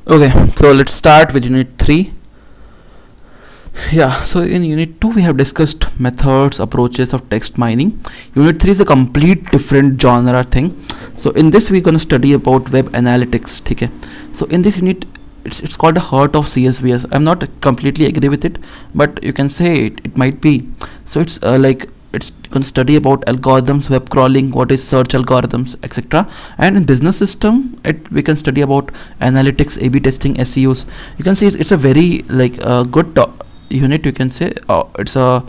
Okay, so let's start with Unit 3. Yeah, so in Unit 2 we have discussed methods, approaches of text mining. Unit 3 is a complete different genre thing. So in this we're going to study about web analytics. Okay, so in this unit it's called the heart of CSVS. I'm not completely agree with it, but you can say it might be. So it's going to study about algorithms, web crawling, what is search algorithms, etc. And in business system we can study about analytics, A/B testing, SEOs. You can see it's a very good unit. You can say it's a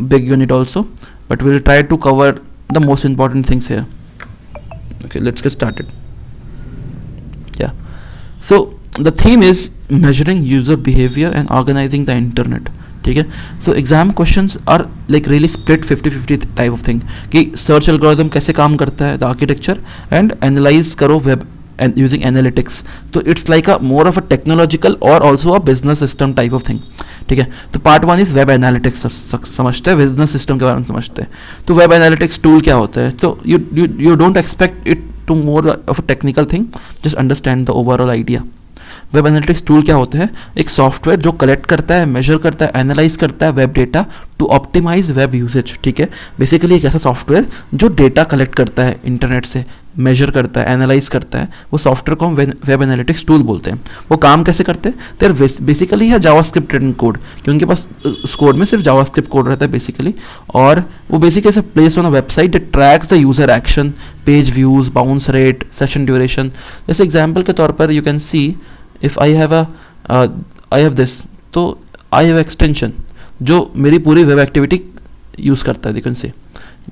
big unit also, but we'll try to cover the most important things here. Okay, let's get started. Yeah, so the theme is measuring user behavior and organizing the internet. ठीक है, so exam questions are like really split 50-50 type of thing कि search algorithm कैसे काम करता है, the architecture, and analyse करो web and using analytics. तो it's like a more of a technological और also a business system type of thing. ठीक है, तो पार्ट 1 इज वेब एनालिटिक्स समझते हैं, बिजनेस सिस्टम के बारे में समझते हैं. तो वेब एनालिटिक्स टूल क्या होता है, तो you don't expect it to more of a technical thing, just understand the overall idea. Web analytics tool क्या होते हैं, एक सॉफ्टवेयर जो कलेक्ट करता है, मेजर करता है, एनालाइज करता है web data to optimise web usage. ठीक है, बेसिकली एक ऐसा सॉफ्टवेयर जो डेटा कलेक्ट करता है इंटरनेट से, मेजर करता है, एनालाइज करता है, वो सॉफ्टवेयर को हम वेब एनालिटिक्स टूल बोलते हैं. वो काम कैसे करते हैं, देर बेसिकली है जावास्क्रिप्ट रिटन कोड, कि उनके पास उस कोड में सिर्फ जावास्क्रिप्ट कोड रहता है बेसिकली, और वो बेसिकली से place on a website that tracks the user action, page views, bounce rate, session duration. जैसे एग्जाम्पल के तौर पर you can see if I have this, तो आई हैव एक्सटेंशन जो मेरी पूरी वेब एक्टिविटी यूज़ करता है, यू कैन से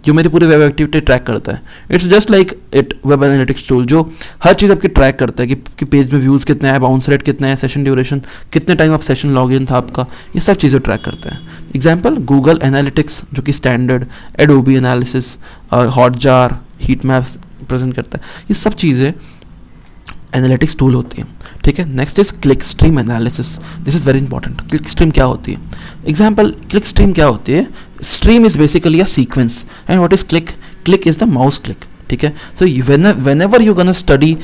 जो मेरी पूरी वेब एक्टिविटी ट्रैक करता है. It's just like it web analytics tool जो हर चीज़ आपकी ट्रैक करता है कि पेज में व्यूज़ कितने हैं, बाउंस रेट कितने हैं, सेशन ड्यूरेशन, कितने टाइम आप सेशन लॉग इन था आपका, ये सब चीज़ें ट्रैक करता है. एग्जाम्पल गूगल एनालिटिक्स जो कि standard, Adobe analysis, Hotjar, heat maps present करता है, ये सब चीज़ें एनालिटिक्स टूल होती है. ठीक है, next is click stream analysis. This is very important. Click stream क्या होती है, एग्जाम्पल क्लिक स्ट्रीम क्या होती है, stream is basically a sequence, and what is click, click is the mouse click. ठीक है, सो whenever you're gonna study,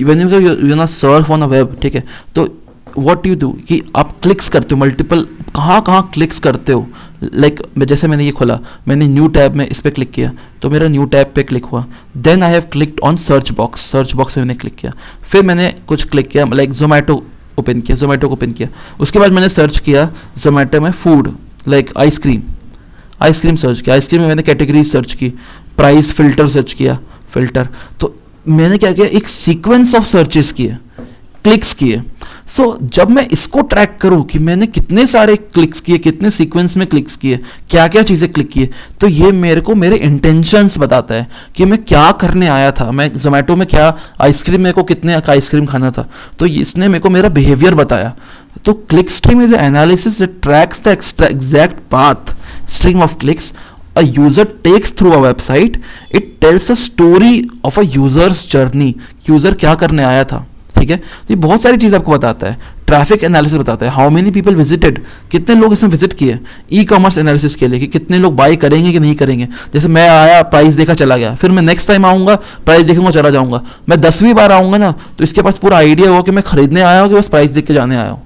whenever you're gonna surf on a web, ठीक है, तो वॉट यू डू कि आप क्लिक्स करते हो, मल्टीपल कहाँ क्लिक्स करते हो. लाइक जैसे मैंने ये खोला, मैंने न्यू टैब में इस पर क्लिक किया तो मेरा न्यू टैब पे क्लिक हुआ. Then I have clicked on search box में मैंने क्लिक किया, फिर मैंने कुछ क्लिक किया, लाइक जोमेटो ओपन किया, उसके बाद मैंने सर्च किया जोमेटो में फूड, लाइक आइसक्रीम सर्च किया, आइसक्रीम में मैंने कैटेगरी सर्च की, प्राइस फिल्टर सर्च किया, फिल्टर. तो मैंने क्या किया, एक सीक्वेंस ऑफ सर्चेस किए, क्लिक्स किए. सो जब मैं इसको ट्रैक करूं कि मैंने कितने सारे क्लिक्स किए, कितने सीक्वेंस में क्लिक्स किए, क्या क्या चीज़ें क्लिक किए, तो ये मेरे को मेरे इंटेंशंस बताता है कि मैं क्या करने आया था. मैं जोमेटो में क्या आइसक्रीम, मेरे को कितने का आइसक्रीम खाना था, तो इसने मेरे को मेरा बिहेवियर बताया. तो click stream is analysis that tracks the exact path stream of clicks a user takes through a website. It tells a story of a user's journey. User क्या करने आया था. ठीक है, तो ये बहुत सारी चीज़ आपको बताता है. ट्रैफिक एनालिसिस बताता है, हाउ मेनी पीपल विजिटेड, कितने लोग इसमें विजिट किए. ई कॉमर्स एनालिसिस के लिए कि कितने लोग बाय करेंगे कि नहीं करेंगे. जैसे मैं आया, प्राइस देखा, चला गया, फिर मैं नेक्स्ट टाइम आऊँगा, प्राइस देखूंगा, चला जाऊँगा. मैं 10वीं बार आऊँगा ना, तो इसके पास पूरा आइडिया होगा कि मैं खरीदने आया हूँ कि बस प्राइस देख के जाने आया हूँ.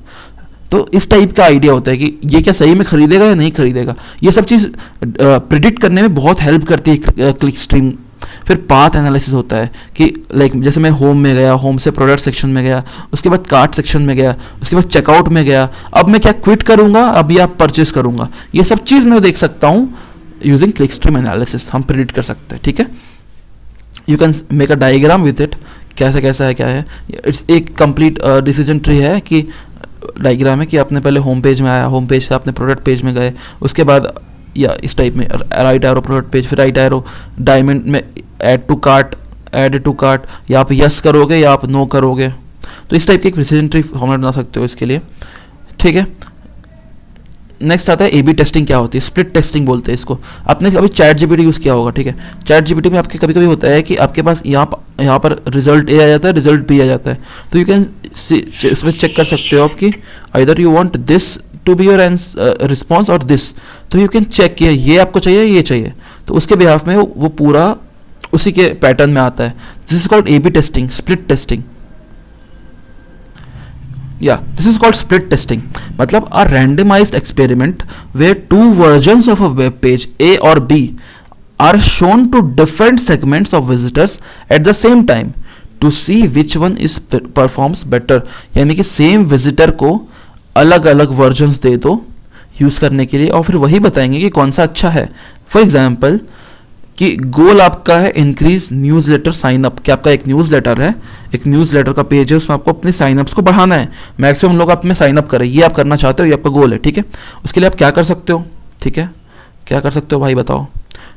तो इस टाइप का आइडिया होता है कि ये क्या सही में खरीदेगा या नहीं खरीदेगा. ये सब चीज़ प्रिडिक्ट करने में बहुत हेल्प करती है क्लिक स्ट्रीम. फिर पाथ एनालिसिस होता है कि लाइक जैसे मैं होम में गया, होम से प्रोडक्ट सेक्शन में गया, उसके बाद कार्ट सेक्शन में गया, उसके बाद चेकआउट में गया, अब मैं क्या क्विट करूँगा, अब या परचेस करूँगा. ये सब चीज़ मैं देख सकता हूँ यूजिंग क्लिक स्ट्रीम एनालिसिस. हम प्रिडिक्ट कर सकते हैं. ठीक है, you can make a diagram with it, कैसा है क्या है. इट्स एक कंप्लीट डिसीजन ट्री है कि डायग्राम है कि आपने पहले होम पेज में आया, होम पेज से आपने प्रोडक्ट पेज में गए, उसके बाद या इस टाइप में राइट एरो प्रोडक्ट पेज, फिर राइट एरो डायमंड में ऐड टू कार्ट, या आप यस करोगे या आप नो करोगे. तो इस टाइप की एक प्रिसीजन ट्री फॉर्मेट बना सकते हो इसके लिए. ठीक है, नेक्स्ट आता है ए/बी टेस्टिंग. क्या होती है, स्प्लिट टेस्टिंग बोलते हैं इसको. आपने कभी चैट जीपीटी यूज़ किया होगा. ठीक है, चैट जीपीटी में आपके कभी कभी होता है कि आपके पास यहाँ पर रिजल्ट ए आ जाता है, रिजल्ट बी आ जाता है. तो यू कैन इसमें चेक कर सकते हो आपकी either you want this to be your response और दिस. तो यू कैन चेक किया ये आपको चाहिए, ये चाहिए, तो उसके बिहाफ में वो पूरा उसी के पैटर्न में आता है. This is called A B testing, split testing. This is called split testing. मतलब a randomized experiment where two versions of a web page A or B are shown to different segments of visitors at the same time to see which one is performs better. यानी कि same visitor को अलग अलग versions दे दो use करने के लिए और फिर वही बताएंगे कि कौन सा अच्छा है. फॉर एग्जाम्पल कि गोल आपका है इंक्रीज न्यूज़लेटर साइन अप, कि आपका एक न्यूज़लेटर है, एक न्यूज़लेटर का पेज है, उसमें आपको अपने साइन अप्स को बढ़ाना है, मैक्सिमम लोग आप में साइन अप करें, ये आप करना चाहते हो, ये आपका गोल है. ठीक है, उसके लिए आप क्या कर सकते हो? ठीक है, क्या कर सकते हो भाई बताओ?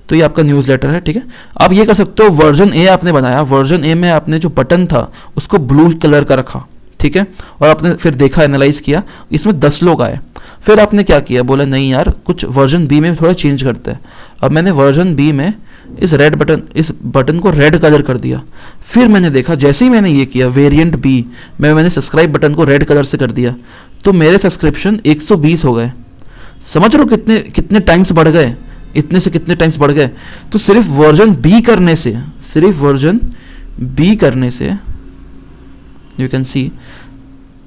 तो ये आपका न्यूज़लेटर है. ठीक है, आप ये कर सकते हो, वर्जन ए आपने बनाया, वर्जन ए में आपने जो बटन था उसको ब्लू कलर का रखा. ठीक है, और आपने फिर देखा, एनालाइज किया, इसमें 10 लोग आए. फिर आपने क्या किया, बोला नहीं यार कुछ वर्जन बी में थोड़ा चेंज करते हैं. अब मैंने वर्जन बी में इस बटन को रेड कलर कर दिया. फिर मैंने देखा, जैसे ही मैंने ये किया वेरिएंट बी में मैंने सब्सक्राइब बटन को रेड कलर से कर दिया, तो मेरे सब्सक्रिप्शन 120 हो गए. समझ रहे हो कितने टाइम्स बढ़ गए, इतने से कितने टाइम्स बढ़ गए. तो सिर्फ वर्जन बी करने से you can see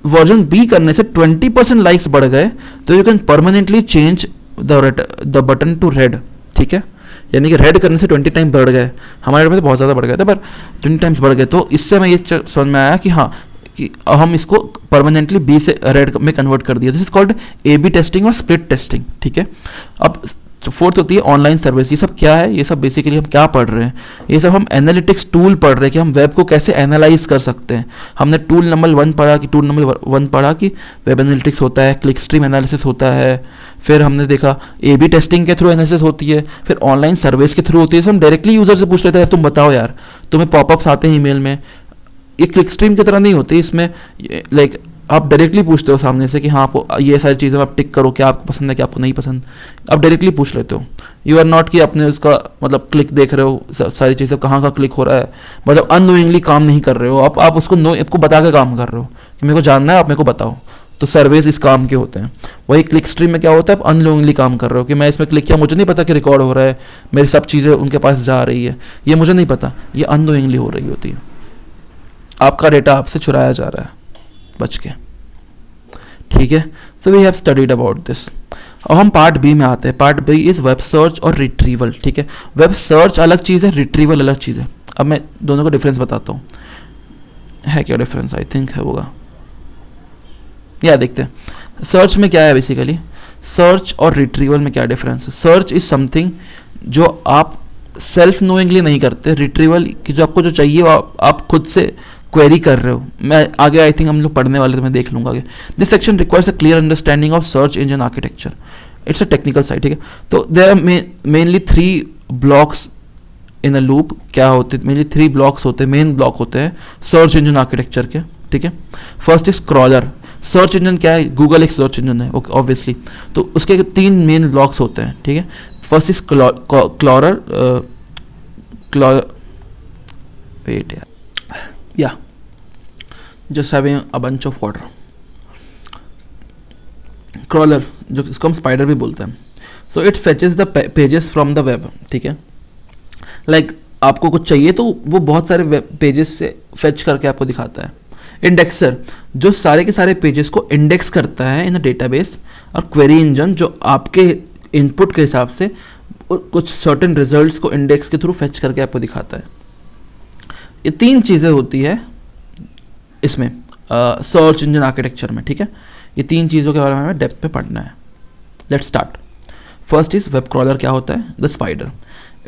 version B करने से 20% लाइक्स बढ़ गए. तो you can permanently change the button to red. ठीक है, यानी कि रेड करने से 20 टाइम बढ़ गए. हमारे में तो बहुत ज़्यादा बढ़ गए थे, पर 20 टाइम्स बढ़ गए. तो इससे हमें ये समझ में आया कि हाँ, कि हम इसको परमानेंटली बी से रेड में कन्वर्ट कर दिया. This is called A B testing और स्प्लिट टेस्टिंग. ठीक है, अब फोर्थ होती है ऑनलाइन सर्विस. ये सब क्या है? ये सब बेसिकली हम क्या पढ़ रहे हैं? ये सब हम एनालिटिक्स टूल पढ़ रहे हैं कि हम वेब को कैसे एनालाइज कर सकते हैं. हमने टूल नंबर 1 पढ़ा कि वेब एनालिटिक्स होता है, क्लिक स्ट्रीम एनालिसिस होता है, फिर हमने देखा ए बी टेस्टिंग के थ्रू एनालिसिस होती है, फिर ऑनलाइन सर्विस के थ्रू होती है. हम डायरेक्टली यूजर से पूछ लेते हैं तुम बताओ यार, तुम्हें पॉपअप्स आते हैं ईमेल में. ये क्लिक स्ट्रीम की तरह नहीं होती, इसमें लाइक आप डायरेक्टली पूछते हो सामने से कि हाँ आपको ये सारी चीज़ें आप टिक करो, क्या आपको पसंद है क्या आपको नहीं पसंद. आप डायरेक्टली पूछ लेते हो. यू आर नॉट कि आपने उसका मतलब क्लिक देख रहे हो, सारी चीज़ें कहाँ का क्लिक हो रहा है, मतलब अननोइंगली काम नहीं कर रहे हो आप उसको आपको बता के काम कर रहे हो कि मेरे को जानना है, आप मेरे को बताओ. तो सर्विस इस काम के होते हैं. वही क्लिक स्ट्रीम में क्या होता है, आप अननोइंगली काम कर रहे हो कि मैं इसमें क्लिक किया, मुझे नहीं पता कि रिकॉर्ड हो रहा है, मेरी सब चीज़ें उनके पास जा रही है, ये मुझे नहीं पता, ये अननोइंगली हो रही होती है. आपका डेटा आपसे चुराया जा रहा है बच के. ठीक है, so we have studied about this. और हम पार्ट बी में आते हैं. Part B is web search और रिट्रीवल. ठीक है, वेब सर्च अलग चीज़ है, रिट्रीवल अलग चीज़ है. अब मैं दोनों का डिफरेंस बताता हूँ. है क्या डिफरेंस? आई थिंक है होगा, या देखते हैं. सर्च में क्या है बेसिकली, सर्च और रिट्रीवल में क्या डिफरेंस है. सर्च इज समथिंग जो आप सेल्फ नोइंगली नहीं करते. रिट्रीवल की जो आपको जो चाहिए वो आप खुद से क्वेरी कर रहे हो. मैं आगे आई थिंक हम लोग पढ़ने वाले, तो मैं देख लूँगा आगे. This section requires a clear understanding of search engine architecture. It's a technical side. ठीक है, तो there are mainly 3 blocks in a loop. क्या होते हैं? मेनली 3 ब्लॉक्स होते हैं, मेन ब्लॉक होते हैं सर्च इंजन आर्किटेक्चर के. ठीक है, first is crawler. Search engine क्या है? गूगल एक सर्च इंजन है ऑब्वियसली. तो उसके 3 मेन ब्लॉक्स होते हैं. ठीक है, फर्स्ट इज वेट या just having a bunch of water. Crawler, जो इसको हम स्पाइडर भी बोलते हैं. So it फेचेस the pages from the web. ठीक है, लाइक आपको कुछ चाहिए तो वो बहुत सारे वेब पेजेस से फेच करके आपको दिखाता है. इंडेक्सर जो सारे के सारे पेजेस को इंडेक्स करता है इन अ डेटाबेस. और क्वेरी इंजन जो आपके इनपुट के हिसाब से कुछ सर्टेन रिजल्ट्स को इंडेक्स के थ्रू फेच करके आपको दिखाता है. ये 3 चीज़ें होती है इसमें सर्च इंजन आर्किटेक्चर में. ठीक है, ये 3 चीज़ों के बारे में हमें डेप्थ पे पढ़ना है. Let's start. First is web crawler. क्या होता है? The spider.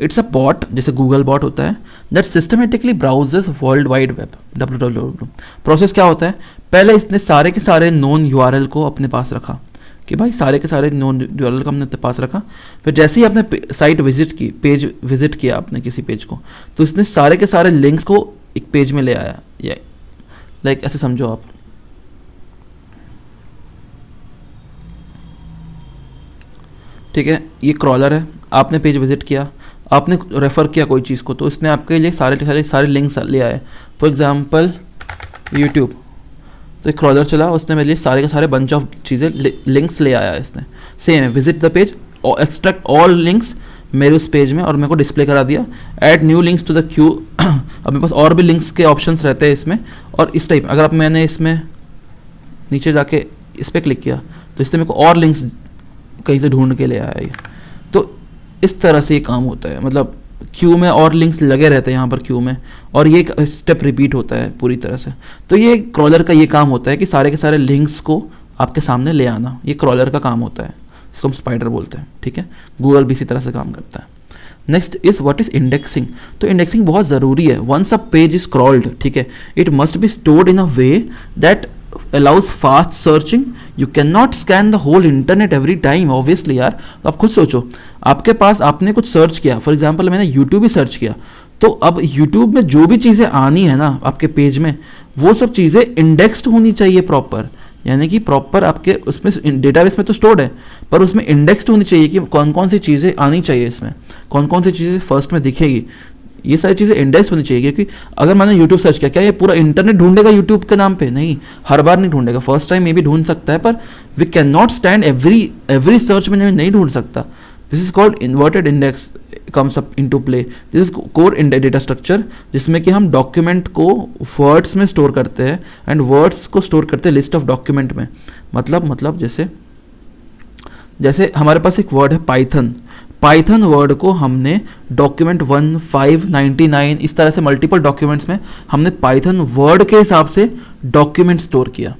It's a bot, जैसे गूगल बॉट होता है, that systematically browses world wide web. www. Process क्या होता है? पहले इसने सारे के सारे नोन URL को अपने पास रखा कि भाई सारे के सारे नोन URL को हमने अपने पास रखा. फिर जैसे ही आपने साइट विजिट की, पेज विजिट किया आपने किसी पेज को, तो इसने सारे के सारे लिंक्स को एक पेज में ले आया. या लाइक ऐसे समझो आप. ठीक है, ये क्रॉलर है. आपने पेज विजिट किया, आपने रेफ़र किया कोई चीज़ को, तो इसने आपके लिए सारे लिंक्स ले आए. फॉर एग्जांपल यूट्यूब, तो एक क्रॉलर चला, उसने मेरे लिए सारे के सारे बंच ऑफ चीज़ें लिंक्स ले आया. इसने सेम है, विजिट द पेज और एक्सट्रैक्ट ऑल लिंक्स मेरे उस पेज में और मेरे को डिस्प्ले करा दिया. Add new links to the queue. अब मेरे पास और भी लिंक्स के ऑप्शंस रहते हैं इसमें. और इस टाइप अगर आप मैंने इसमें नीचे जाके इस पर क्लिक किया तो इससे मेरे को और लिंक्स कहीं से ढूंढ के ले आया ये। तो इस तरह से ये काम होता है, मतलब क्यू में और लिंक्स लगे रहते हैं यहाँ पर क्यू में, और ये एक स्टेप रिपीट होता है पूरी तरह से। तो ये क्रॉलर का ये काम होता है कि सारे के सारे लिंक्स को आपके सामने ले आना, ये क्रॉलर का काम होता है, इसको हम स्पाइडर बोलते हैं, ठीक है। गूगल भी इसी तरह से काम करता है। Next is what is indexing. तो इंडेक्सिंग बहुत ज़रूरी है। Once a page is crawled, ठीक है, it must be stored in a way that allows fast searching. You cannot scan the whole internet every time, obviously यार। अब खुद सोचो, आपके पास आपने कुछ सर्च किया, फॉर एग्जांपल मैंने YouTube ही सर्च किया, तो अब YouTube में जो भी चीज़ें आनी है ना आपके पेज में, वो सब चीज़ें इंडेक्स्ड होनी चाहिए प्रॉपर, यानी कि प्रॉपर आपके उसमें डेटाबेस में तो स्टोर्ड है, पर उसमें इंडेक्स्ड होनी चाहिए कि कौन कौन सी चीज़ें आनी चाहिए, इसमें कौन कौन सी चीज़ें फर्स्ट में दिखेगी, ये सारी चीज़ें इंडेक्स होनी चाहिए। क्योंकि अगर मैंने यूट्यूब सर्च किया, क्या ये पूरा इंटरनेट ढूंढेगा यूट्यूब के नाम पे? नहीं, हर बार नहीं ढूंढेगा, फर्स्ट टाइम मे भी ढूंढ सकता है, पर we can not stand every search में नहीं ढूंढ सकता। This is called inverted index comes up into play. This is core data structure, जिसमें कि हम डॉक्यूमेंट को वर्ड्स में स्टोर करते हैं, एंड वर्ड्स को स्टोर करते हैं लिस्ट ऑफ डॉक्यूमेंट में। मतलब जैसे हमारे पास एक वर्ड है पाइथन वर्ड को हमने डॉक्यूमेंट 1, 5, 99 इस तरह से मल्टीपल डॉक्यूमेंट्स में हमने पाइथन वर्ड के हिसाब से डॉक्यूमेंट स्टोर किया।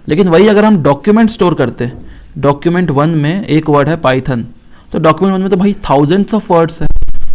लेकिन वही अगर हम डॉक्यूमेंट स्टोर करते, डॉक्यूमेंट 1 में एक वर्ड है पाइथन, तो डॉक्यूमेंट 1 में तो भाई थाउजेंड्स ऑफ वर्ड्स हैं,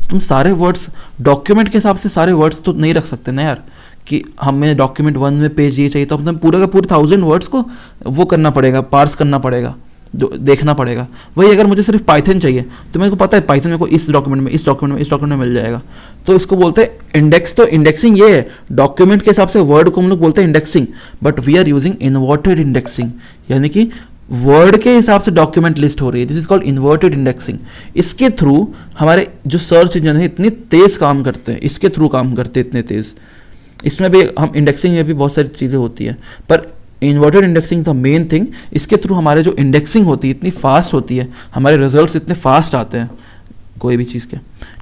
तुम सारे वर्ड्स डॉक्यूमेंट के हिसाब से सारे वर्ड्स तो नहीं रख सकते ना यार, कि हमें डॉक्यूमेंट 1 में पेज ये चाहिए तो हमें पूरा का पूरा 1000 वर्ड्स को वो करना पड़ेगा, पार्स करना पड़ेगा, देखना पड़ेगा। वही अगर मुझे सिर्फ पाइथन चाहिए तो मेरे को पता है पाइथन मेरे को इस डॉक्यूमेंट में मिल जाएगा, तो इसको बोलते हैं इंडेक्स। तो इंडेक्सिंग ये है, डॉक्यूमेंट के हिसाब से वर्ड को हम लोग बोलते हैं indexing, but we are using inverted indexing, यानी कि वर्ड के हिसाब से डॉक्यूमेंट लिस्ट हो रही है। This is called inverted indexing. इसके थ्रू हमारे जो सर्च इंजन है इतनी तेज काम करते हैं, इसके थ्रू काम करते हैं इतने तेज। इसमें भी हम इंडेक्सिंग में भी बहुत सारी चीज़ें होती है, पर inverted indexing the main thing. इसके थ्रू हमारे जो इंडेक्सिंग होती है इतनी फास्ट होती है, हमारे रिजल्ट्स इतने फास्ट आते हैं कोई भी चीज़ के,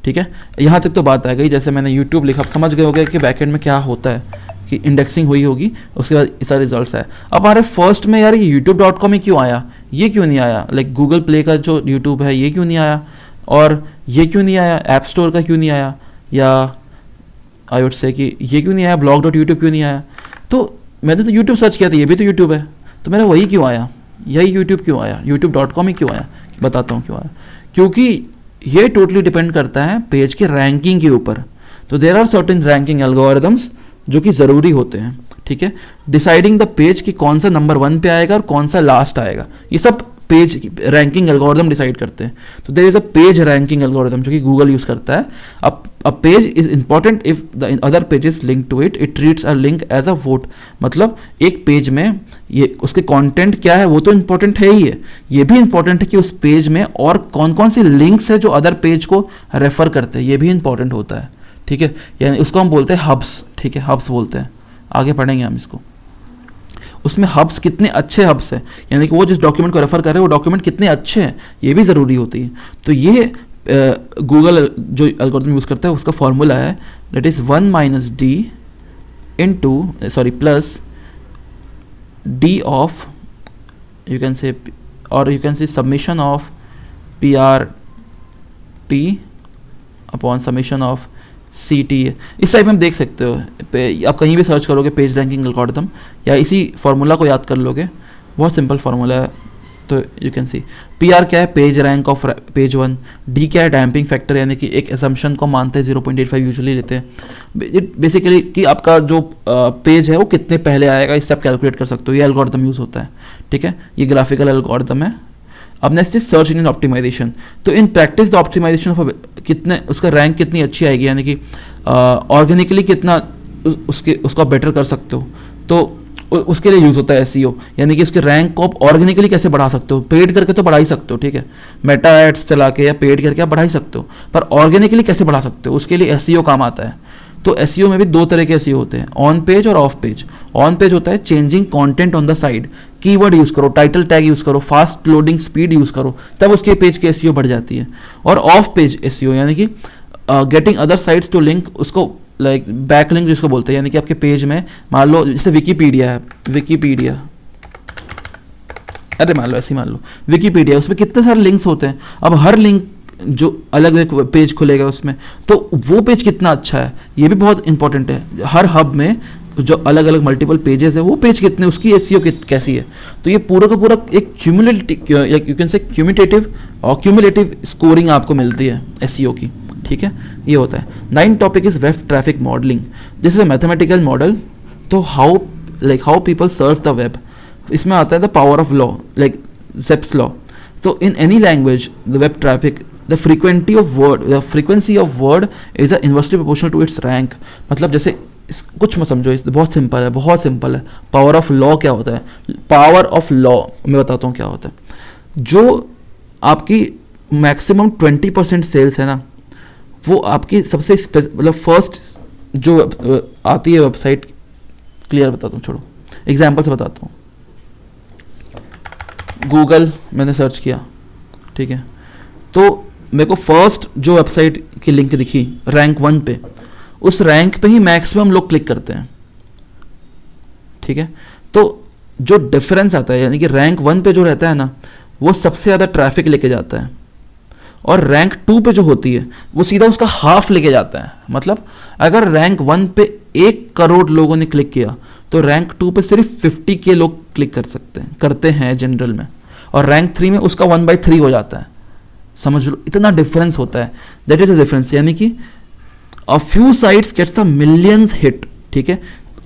ठीक है। यहाँ तक तो बात आ गई, जैसे मैंने यूट्यूब लिखा, समझ गए होगे कि बैकएंड में क्या होता है, कि इंडेक्सिंग हुई होगी, उसके बाद इसका रिजल्ट्स आया। अब हमारे फर्स्ट में यार ये youtube.com ही क्यों आया, ये क्यों नहीं आया, लाइक गूगल प्ले का जो यूट्यूब है ये क्यों नहीं आया, और ये क्यों नहीं आया, ऐप स्टोर का क्यों नहीं आया, या आई वुड से कि ये क्यों नहीं आया, blog.youtube क्यों नहीं आया। तो मैंने तो YouTube सर्च किया था, ये भी तो YouTube है, तो मेरा वही क्यों आया, यही YouTube क्यों आया, youtube.com ही क्यों आया। बताता हूँ क्यों आया, क्योंकि ये टोटली डिपेंड करता है पेज के रैंकिंग के ऊपर। तो there are certain ranking algorithms जो कि ज़रूरी होते हैं, ठीक है, डिसाइडिंग द पेज कि कौन सा नंबर 1 पे आएगा और कौन सा लास्ट आएगा, ये सब पेज रैंकिंग एल्गोरिदम डिसाइड करते हैं। तो there is a page ranking algorithm जो कि गूगल यूज़ करता है। A page is important if the other pages link to it, it treats a link as a vote. मतलब एक पेज में ये उसके कंटेंट क्या है वो तो इंपॉर्टेंट है ही है, ये भी इंपॉर्टेंट है कि उस पेज में और कौन कौन से लिंक्स है जो अदर पेज को रेफर करते हैं, ये भी इंपॉर्टेंट होता है, ठीक है। यानी उसको हम बोलते हैं हब्स, ठीक है, हब्स बोलते हैं, आगे पढ़ेंगे हम इसको। उसमें हब्स कितने अच्छे हब्स हैं, यानी कि वो जिस डॉक्यूमेंट को रेफर कर रहे हैं वो डॉक्यूमेंट कितने अच्छे हैं, ये भी ज़रूरी होती है। तो ये गूगल जो एल्गोरिथम यूज़ करता है उसका फॉर्मूला है, that is 1 - d into plus d of you can say summation of PRT upon summation of CTA। इस टाइप में हम देख सकते हो, आप कहीं भी सर्च करोगे पेज रैंकिंग एल्गोरिथम या इसी फार्मूला को याद कर लोगे, बहुत सिंपल फार्मूला है। तो यू कैन सी PR क्या है, page rank of page 1, D क्या है, डैम्पिंग फैक्टर, यानी कि एक असम्पशन को मानते हैं 0.85 यूजुअली लेते हैं बेसिकली कि आपका जो पेज है वो कितने पहले आएगा, इससे आप कैलकुलेट कर सकते हो, ये एल्गोरिथम यूज़ होता है, ठीक है, ये ग्राफिकल एल्गोरिथम है। अब next is search engine optimisation. तो in practice the optimisation of कितने उसका रैंक कितनी अच्छी आएगी, यानी कि ऑर्गेनिकली कितना उसको आप बेटर कर सकते हो, तो उसके लिए यूज़ होता है SEO, यानी कि उसके रैंक को आप ऑर्गेनिकली कैसे बढ़ा सकते हो। पेड करके तो बढ़ा ही सकते हो, ठीक है, मेटा एड्स चला के या पेड करके आप बढ़ा ही सकते हो, पर ऑर्गेनिकली कैसे बढ़ा सकते हो, उसके लिए SEO काम आता है। तो SEO में भी 2 तरह के SEO होते हैं, ऑन पेज और ऑफ पेज। ऑन पेज होता है changing content on the side, keyword use करो, टाइटल टैग यूज़ करो, फास्ट लोडिंग स्पीड यूज़ करो, तब उसके पेज की SEO बढ़ जाती है। और ऑफ पेज SEO यानी कि getting other sites to link, उसको लाइक बैकलिंक जिसको बोलते हैं, यानी कि आपके पेज में मान लो जैसे विकीपीडिया है, विकीपीडिया अरे मान लो ऐसे ही मान लो विकीपीडिया, उसमें कितने सारे लिंक्स होते हैं। अब हर लिंक जो अलग एक पेज खुलेगा उसमें, तो वो पेज कितना अच्छा है ये भी बहुत इंपॉर्टेंट है। हर हब में जो अलग अलग मल्टीपल पेजेस है वो पेज कितने, उसकी एसईओ कैसी है। तो ये पूरा का पूरा एक क्यूमुलेटिव या you can say cumulative scoring आपको मिलती है एसईओ की, ठीक है। ये होता है। 9 topic is web traffic modelling. This is a mathematical model. तो how people surf the web, इसमें आता है the power of law, like Zipf's law. तो in any language the web traffic the frequency of word is inversely proportional to its rank. मतलब जैसे कुछ मत समझो, बहुत सिंपल है, बहुत सिंपल है। पावर ऑफ लॉ क्या होता है? पावर ऑफ लॉ मैं बताता हूँ क्या होता है। जो आपकी मैक्सिमम 20% सेल्स है ना, वो आपकी सबसे मतलब फर्स्ट जो आती है वेबसाइट, क्लियर बताता हूँ, छोड़ो एग्जाम्पल से बताता हूँ। गूगल मैंने सर्च किया, ठीक है, तो मेरे को फर्स्ट जो वेबसाइट की लिंक दिखी रैंक 1 पे, उस रैंक पे ही मैक्सिमम लोग क्लिक करते हैं, ठीक है। तो जो डिफरेंस आता है, यानी कि रैंक 1 पे जो रहता है ना, वो सबसे ज़्यादा ट्रैफिक लेके जाता है, और रैंक 2 पे जो होती है वो सीधा उसका हाफ लेके जाता है। मतलब अगर रैंक 1 पे 1 करोड़ लोगों ने क्लिक किया, तो रैंक 2 पे सिर्फ 50 के लोग क्लिक करते हैं जनरल में, और रैंक 3 में उसका 1/3 हो जाता है। समझ लो इतना डिफरेंस होता है। दैट इज अ डिफरेंस, यानी कि a few sites gets a millions hit, ठीक है,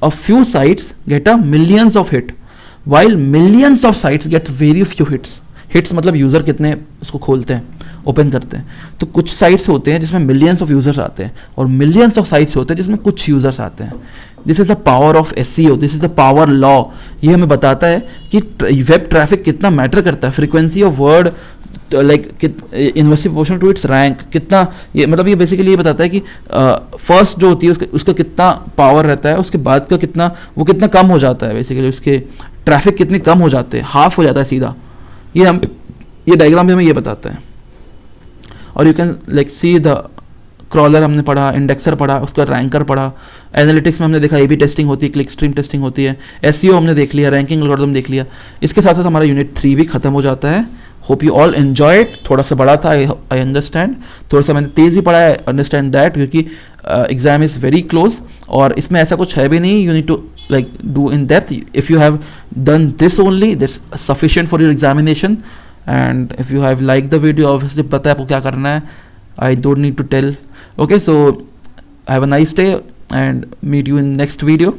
a few sites get a millions of hit, while millions of sites get very few hits. Hits मतलब यूज़र कितने उसको खोलते हैं, ओपन करते हैं। तो कुछ साइट्स होते हैं जिसमें मिलियंस ऑफ यूज़र्स आते हैं, और मिलियंस ऑफ साइट्स होते हैं जिसमें कुछ यूज़र्स आते हैं। This is the power of SEO, this is the power law. ये हमें बताता है कि वेब ट्रैफिक कितना मैटर करता है। Frequency of word like inversely proportional to its rank कितना, ये मतलब ये बेसिकली ये बताता है कि फर्स्ट जो होती है उसका कितना पावर रहता है, उसके बाद का कितना वो कितना कम हो जाता है। बेसिकली उसके ट्रैफिक कितने कम हो जाते हैं, हाफ हो जाता है सीधा। ये डायग्राम भी हमें ये बताता है। और you can like see the crawler हमने पढ़ा, इंडेक्सर पढ़ा, उसका रैंकर पढ़ा, एनालिटिक्स में हमने देखा ए बी टेस्टिंग होती है, क्लिक स्ट्रीम टेस्टिंग होती है, एसईओ हमने देख लिया, रैंकिंग एल्गोरिथम देख लिया। इसके साथ साथ हमारा यूनिट 3 भी खत्म हो जाता है। Hope you all enjoy it. थोड़ा सा बड़ा था, आई अंडरस्टैंड, थोड़ा सा मैंने तेज़ भी पढ़ा है, अंडरस्टैंड दैट, क्योंकि एग्जाम इज़ वेरी क्लोज, और इसमें ऐसा कुछ है भी नहीं। You need to like do in depth. If you have done this only, that's sufficient for your examination. And if you have liked the video, obviously पता है आपको क्या करना है, I don't need to tell. Okay, so have a nice day and meet you in next video,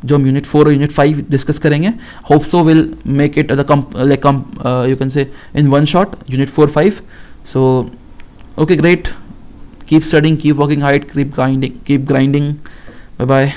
जो हम unit 4 और unit 5 discuss करेंगे। Hope so will make it you can say in one shot, unit 4, 5. So okay, great, keep studying, keep working hard, keep grinding. Bye bye.